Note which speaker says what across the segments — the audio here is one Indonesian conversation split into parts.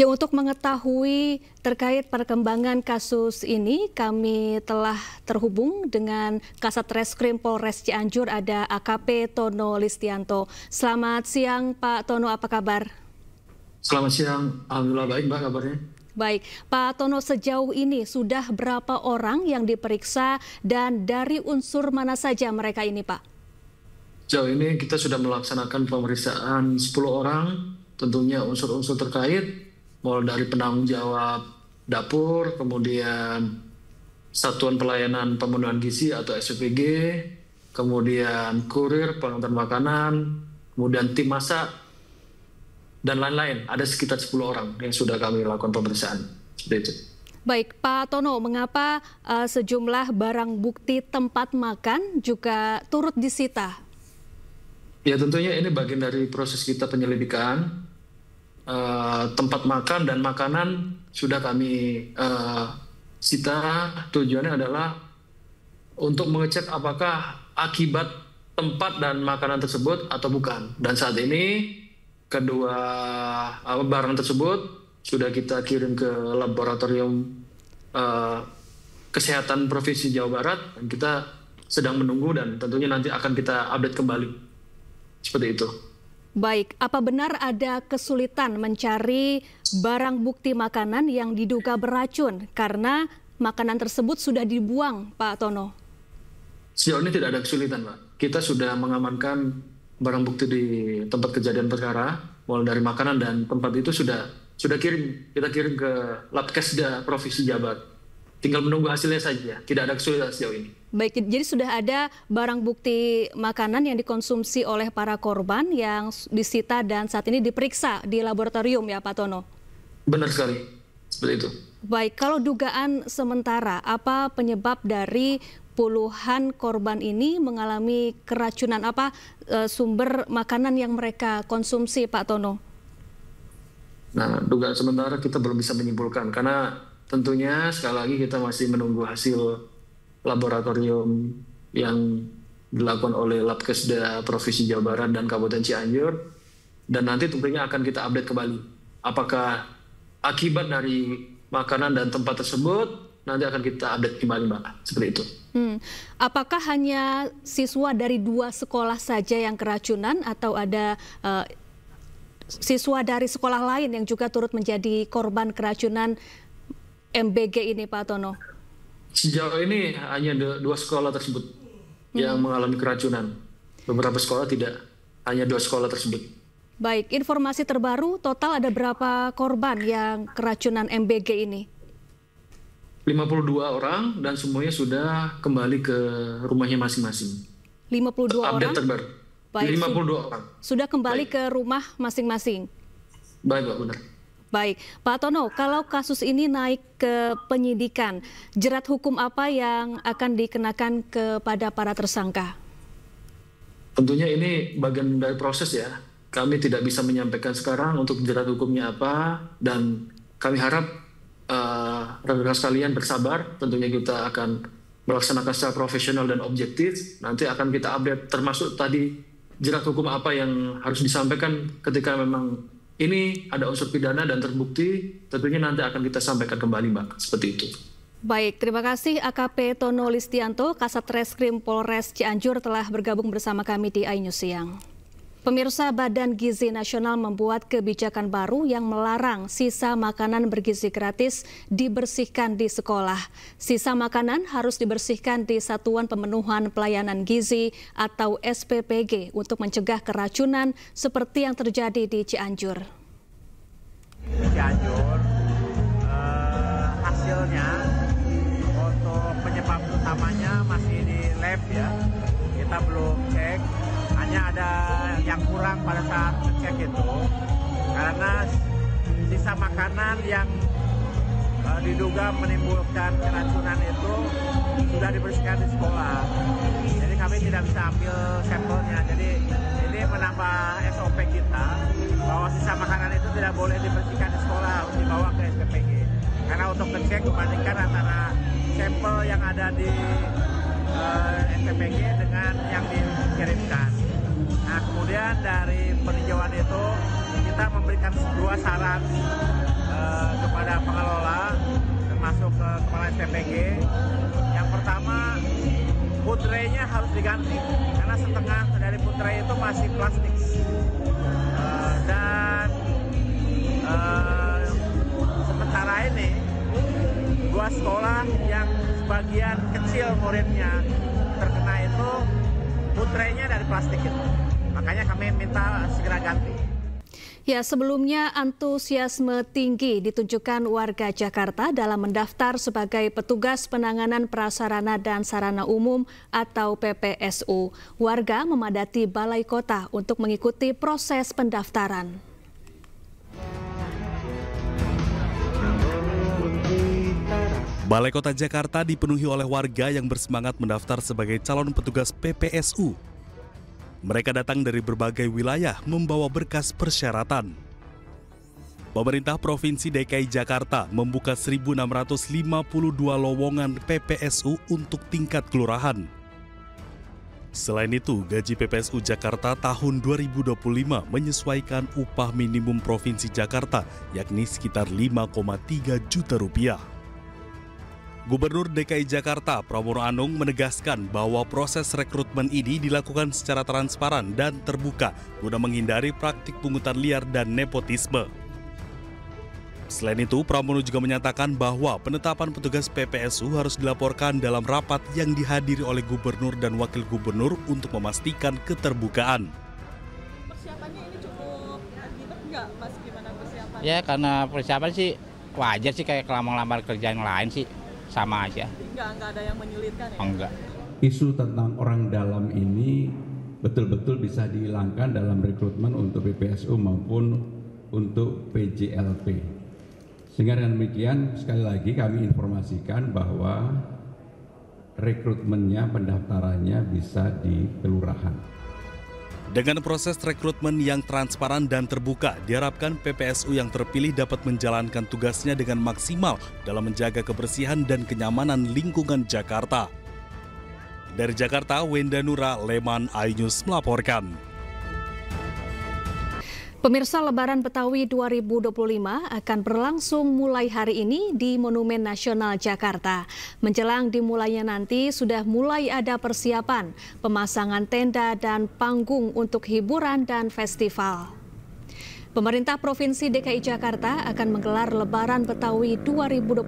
Speaker 1: Ya, untuk mengetahui terkait perkembangan kasus ini, kami telah terhubung dengan Kasat Reskrim Polres Cianjur, ada AKP Tono Listianto. Selamat siang, Pak Tono, apa kabar?
Speaker 2: Selamat siang, alhamdulillah baik Mbak kabarnya.
Speaker 1: Baik, Pak Tono, sejauh ini sudah berapa orang yang diperiksa dan dari unsur mana saja mereka ini, Pak?
Speaker 2: Sejauh ini kita sudah melaksanakan pemeriksaan 10 orang, tentunya unsur-unsur terkait, mulai dari penanggung jawab dapur, kemudian Satuan Pelayanan Pemenuhan Gizi atau SPPG, kemudian kurir, pengantar makanan, kemudian tim masak, dan lain-lain. Ada sekitar 10 orang yang sudah kami lakukan pemeriksaan. Seperti itu.
Speaker 1: Baik, Pak Tono, mengapa sejumlah barang bukti tempat makan juga turut disita?
Speaker 2: Ya, tentunya ini bagian dari proses kita penyelidikan. Tempat makan dan makanan sudah kami sita. Tujuannya adalah untuk mengecek apakah akibat tempat dan makanan tersebut atau bukan. Dan saat ini kedua barang tersebut sudah kita kirim ke laboratorium kesehatan Provinsi Jawa Barat, dan kita sedang menunggu dan tentunya nanti akan kita update kembali. Seperti itu.
Speaker 1: Baik, apa benar ada kesulitan mencari barang bukti makanan yang diduga beracun karena makanan tersebut sudah dibuang, Pak Tono?
Speaker 2: Sejauh ini tidak ada kesulitan, Pak. Kita sudah mengamankan barang bukti di tempat kejadian perkara, mulai dari makanan dan tempat itu sudah kita kirim ke Labkesda Provinsi Jawa Barat. Tinggal menunggu hasilnya saja, tidak ada kesulitan sejauh ini.
Speaker 1: Baik, jadi sudah ada barang bukti makanan yang dikonsumsi oleh para korban yang disita dan saat ini diperiksa di laboratorium ya, Pak Tono?
Speaker 2: Benar sekali, seperti itu.
Speaker 1: Baik, kalau dugaan sementara, apa penyebab dari puluhan korban ini mengalami keracunan? Apa sumber makanan yang mereka konsumsi, Pak Tono?
Speaker 2: Nah, dugaan sementara kita belum bisa menyimpulkan karena tentunya sekali lagi kita masih menunggu hasil laboratorium yang dilakukan oleh Labkesda Provinsi Jawa Barat dan Kabupaten Cianjur, dan nanti tentunya akan kita update kembali apakah akibat dari makanan dan tempat tersebut, nanti akan kita update kembali, Mbak. Seperti itu.
Speaker 1: Apakah hanya siswa dari 2 sekolah saja yang keracunan atau ada siswa dari sekolah lain yang juga turut menjadi korban keracunan MBG ini, Pak Tono?
Speaker 2: Sejauh ini hanya 2 sekolah tersebut yang mengalami keracunan. Beberapa sekolah tidak, hanya 2 sekolah tersebut.
Speaker 1: Baik, informasi terbaru total ada berapa korban yang keracunan MBG ini?
Speaker 2: 52 orang dan semuanya sudah kembali ke rumahnya masing-masing.
Speaker 1: 52 orang?
Speaker 2: Update terbaru.
Speaker 1: Baik,
Speaker 2: 52 orang.
Speaker 1: Sudah kembali
Speaker 2: Baik.
Speaker 1: ke rumah masing-masing?
Speaker 2: Baik, Pak, benar.
Speaker 1: Baik, Pak Tono, kalau kasus ini naik ke penyidikan, jerat hukum apa yang akan dikenakan kepada para tersangka?
Speaker 2: Tentunya ini bagian dari proses ya. Kami tidak bisa menyampaikan sekarang untuk jerat hukumnya apa, dan kami harap rekan-rekan sekalian bersabar. Tentunya kita akan melaksanakan secara profesional dan objektif. Nanti akan kita update termasuk tadi jerat hukum apa yang harus disampaikan ketika memang ini ada unsur pidana dan terbukti, tentunya nanti akan kita sampaikan kembali, Mbak. Seperti itu.
Speaker 1: Baik, terima kasih AKP Tono Listianto, Kasat Reskrim Polres Cianjur telah bergabung bersama kami di iNews Siang. Pemirsa, Badan Gizi Nasional membuat kebijakan baru yang melarang sisa makanan bergizi gratis dibersihkan di sekolah. Sisa makanan harus dibersihkan di Satuan Pemenuhan Pelayanan Gizi atau SPPG untuk mencegah keracunan seperti yang terjadi di Cianjur.
Speaker 3: Hasilnya untuk penyebab utamanya masih di lab ya. Kita belum cek. Hanya ada yang kurang pada saat ngecek itu karena sisa makanan yang diduga menimbulkan keracunan itu sudah dibersihkan di sekolah. Jadi kami tidak bisa ambil sampelnya. Jadi ini menambah SOP kita bahwa sisa makanan itu tidak boleh dibersihkan di sekolah, harus dibawa ke SPPG. Karena untuk ngecek membandingkan antara sampel yang ada di SPPG dengan yang dikirimkan. Nah, kemudian dari peninjauan itu kita memberikan 2 saran pengelola, termasuk kepala STPG. Yang pertama, putrenya harus diganti karena setengah dari putre itu masih plastik. Dan sementara ini 2 sekolah yang sebagian kecil muridnya terkena itu putrenya dari plastik itu. Makanya kami minta segera ganti.
Speaker 1: Ya, sebelumnya antusiasme tinggi ditunjukkan warga Jakarta dalam mendaftar sebagai petugas penanganan prasarana dan sarana umum atau PPSU. Warga memadati Balai Kota untuk mengikuti proses pendaftaran.
Speaker 4: Balai Kota Jakarta dipenuhi oleh warga yang bersemangat mendaftar sebagai calon petugas PPSU. Mereka datang dari berbagai wilayah membawa berkas persyaratan. Pemerintah Provinsi DKI Jakarta membuka 1.652 lowongan PPSU untuk tingkat kelurahan. Selain itu, gaji PPSU Jakarta tahun 2025 menyesuaikan upah minimum Provinsi Jakarta, yakni sekitar 5,3 juta rupiah. Gubernur DKI Jakarta Pramono Anung menegaskan bahwa proses rekrutmen ini dilakukan secara transparan dan terbuka guna menghindari praktik pungutan liar dan nepotisme. Selain itu, Pramono juga menyatakan bahwa penetapan petugas PPSU harus dilaporkan dalam rapat yang dihadiri oleh gubernur dan wakil gubernur untuk memastikan keterbukaan.
Speaker 5: Persiapannya ini cukup ribet nggak, Mas? Gimana persiapannya?
Speaker 6: Ya, karena persiapan sih wajar sih, kayak lamar-lamar kerjaan lain sih. Sama aja.
Speaker 5: Nggak ada yang menyulitkan ya?
Speaker 6: Enggak.
Speaker 7: Isu tentang orang dalam ini betul-betul bisa dihilangkan dalam rekrutmen untuk PPSU maupun untuk PJLP. Sehingga dengan demikian sekali lagi kami informasikan bahwa rekrutmennya, pendaftarannya bisa di kelurahan.
Speaker 4: Dengan proses rekrutmen yang transparan dan terbuka, diharapkan PPSU yang terpilih dapat menjalankan tugasnya dengan maksimal dalam menjaga kebersihan dan kenyamanan lingkungan Jakarta. Dari Jakarta, Wenda Nura, Leman, iNews melaporkan.
Speaker 1: Pemirsa, Lebaran Betawi 2025 akan berlangsung mulai hari ini di Monumen Nasional Jakarta. Menjelang dimulainya nanti sudah mulai ada persiapan, pemasangan tenda dan panggung untuk hiburan dan festival. Pemerintah Provinsi DKI Jakarta akan menggelar Lebaran Betawi 2025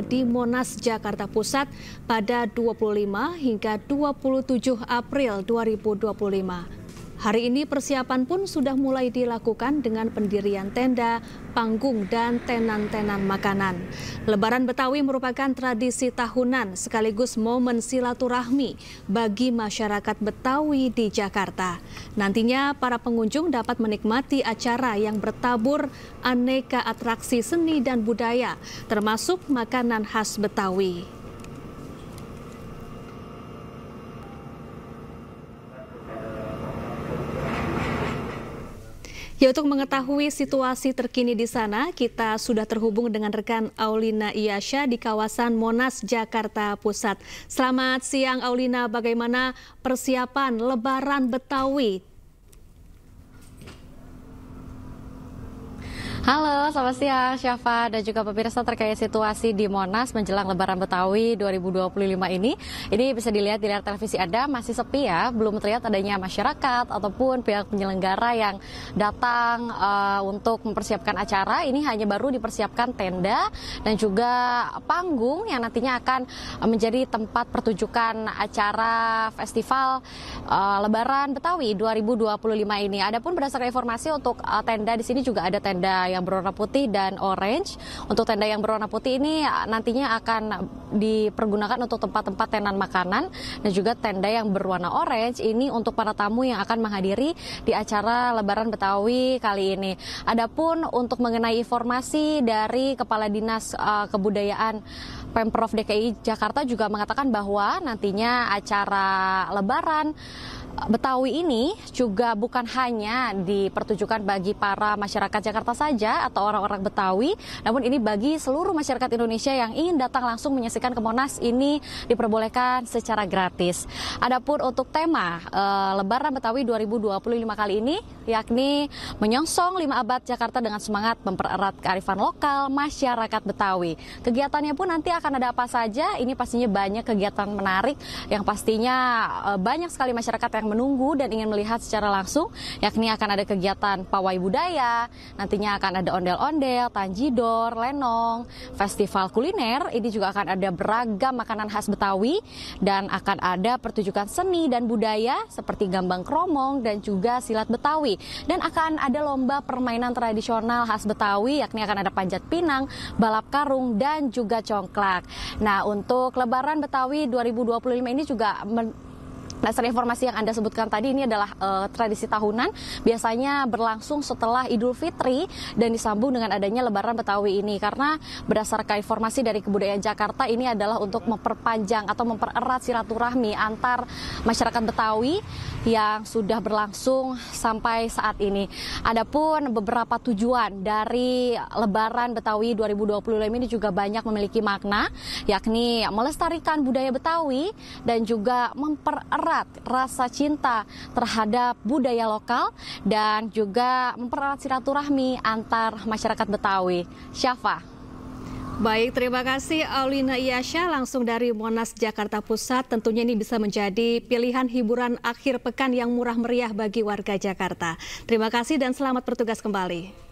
Speaker 1: di Monas, Jakarta Pusat pada 25 hingga 27 April 2025. Hari ini persiapan pun sudah mulai dilakukan dengan pendirian tenda, panggung, dan tenan-tenan makanan. Lebaran Betawi merupakan tradisi tahunan sekaligus momen silaturahmi bagi masyarakat Betawi di Jakarta. Nantinya para pengunjung dapat menikmati acara yang bertabur aneka atraksi seni dan budaya, termasuk makanan khas Betawi. Ya, untuk mengetahui situasi terkini di sana, kita sudah terhubung dengan rekan Aulina Iyasha di kawasan Monas, Jakarta Pusat. Selamat siang Aulina, bagaimana persiapan Lebaran Betawi?
Speaker 8: Halo, selamat siang Syafa dan juga pemirsa. Terkait situasi di Monas menjelang Lebaran Betawi 2025 ini bisa dilihat di layar televisi Anda masih sepi ya, belum terlihat adanya masyarakat ataupun pihak penyelenggara yang datang untuk mempersiapkan acara. Ini hanya baru dipersiapkan tenda dan juga panggung yang nantinya akan menjadi tempat pertunjukan acara festival Lebaran Betawi 2025 ini. Adapun berdasarkan informasi untuk tenda di sini juga ada tenda yang berwarna putih dan orange. Untuk tenda yang berwarna putih ini nantinya akan dipergunakan untuk tempat-tempat tenan makanan, dan juga tenda yang berwarna orange ini untuk para tamu yang akan menghadiri di acara Lebaran Betawi kali ini. Adapun untuk mengenai informasi dari Kepala Dinas Kebudayaan Pemprov DKI Jakarta juga mengatakan bahwa nantinya acara Lebaran Betawi ini juga bukan hanya dipertujukan bagi para masyarakat Jakarta saja atau orang-orang Betawi, namun ini bagi seluruh masyarakat Indonesia yang ingin datang langsung menyaksikan ke Monas ini diperbolehkan secara gratis. Adapun untuk tema Lebaran Betawi 2025 kali ini, yakni menyongsong 5 abad Jakarta dengan semangat mempererat kearifan lokal masyarakat Betawi. Kegiatannya pun nanti akan ada apa saja, ini pastinya banyak kegiatan menarik yang pastinya banyak sekali masyarakat yang menunggu dan ingin melihat secara langsung, yakni akan ada kegiatan pawai budaya, nantinya akan ada ondel-ondel, tanjidor, lenong, festival kuliner, ini juga akan ada beragam makanan khas Betawi dan akan ada pertunjukan seni dan budaya seperti gambang kromong dan juga silat Betawi. Dan akan ada lomba permainan tradisional khas Betawi, yakni akan ada panjat pinang, balap karung, dan juga congklak. Nah, untuk Lebaran Betawi 2025 ini juga dasar informasi yang Anda sebutkan tadi, ini adalah tradisi tahunan, biasanya berlangsung setelah Idul Fitri dan disambung dengan adanya Lebaran Betawi ini. Karena berdasarkan informasi dari Kebudayaan Jakarta, ini adalah untuk memperpanjang atau mempererat silaturahmi antar masyarakat Betawi yang sudah berlangsung sampai saat ini. Adapun beberapa tujuan dari Lebaran Betawi 2025 ini juga banyak memiliki makna, yakni melestarikan budaya Betawi dan juga mempererat rasa cinta terhadap budaya lokal dan juga mempererat silaturahmi antar masyarakat Betawi. Syafa.
Speaker 1: Baik, terima kasih Aulina Iyasha langsung dari Monas, Jakarta Pusat. Tentunya ini bisa menjadi pilihan hiburan akhir pekan yang murah meriah bagi warga Jakarta. Terima kasih dan selamat bertugas kembali.